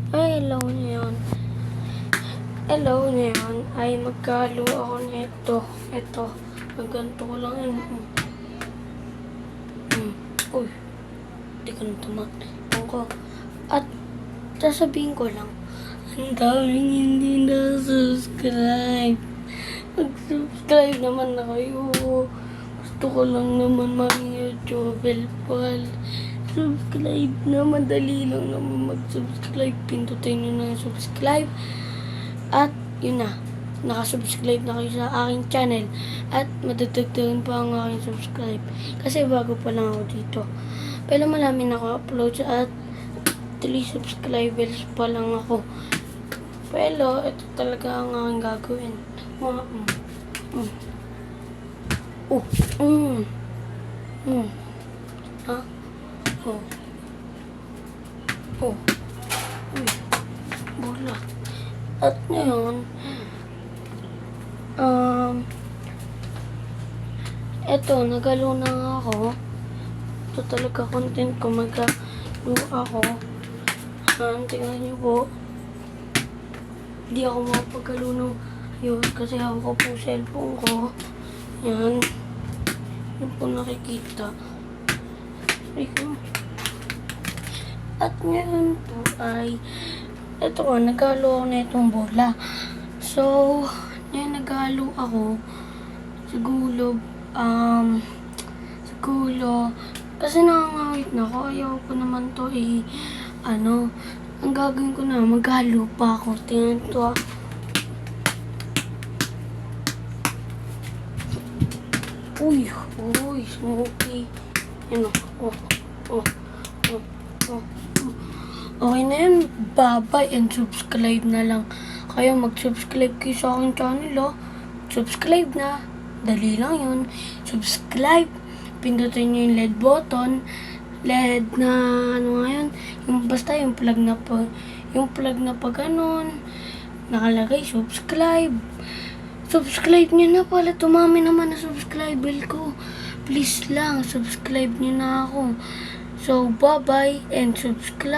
Ay, hello ngayon. Hello ngayon. Ay, magkalo ako nito. Ito. Magganto ko lang yun. Uy. Hindi ko na tumakbo ko. At, sasabihin ko lang, ang daming hindi na-subscribe. Mag-subscribe naman na kayo. Gusto ko lang naman mag-YouTube pal. Subscribe na, madali lang naman mag-subscribe. Pindutin nyo na yung subscribe. At yun na, nakasubscribe na kayo sa aking channel. At madadagdagan pa ang aking subscribe. Kasi bago pa lang ako dito. Pero marami na ako upload at 3 subscribers pa lang ako. Pero ito talaga ang aking gagawin. Ha? Uy, bola. At ngayon, eto, nagalo na nga ako. Ito talaga content ko, magalo ako. Tingnan niyo po. Hindi ako mapagalo ng yun kasi hawak ko po cellphone ko. Yan. Yan po nakikita. At ngayon po ay ito ko, nagalo ako na itong bola. So, ngayon nagalo ako siguro kasi nakangawit na ako. Ayaw ko naman to ang gagawin ko na, maghalo pa ako. Tingnan to Uy, smoky. Yan o. Okay na yan. Bye-bye and subscribe na lang. Kayo mag-subscribe kayo sa aking channel, Subscribe na. Dali lang yun. Subscribe. Pindutin nyo yung LED button. LED na, basta yung plug na pa ganun. Nakalagay, subscribe. Subscribe nyo na pala. Tumami naman na subscriber ko. Please lang, subscribe nyo na ako. So, bye-bye and subscribe.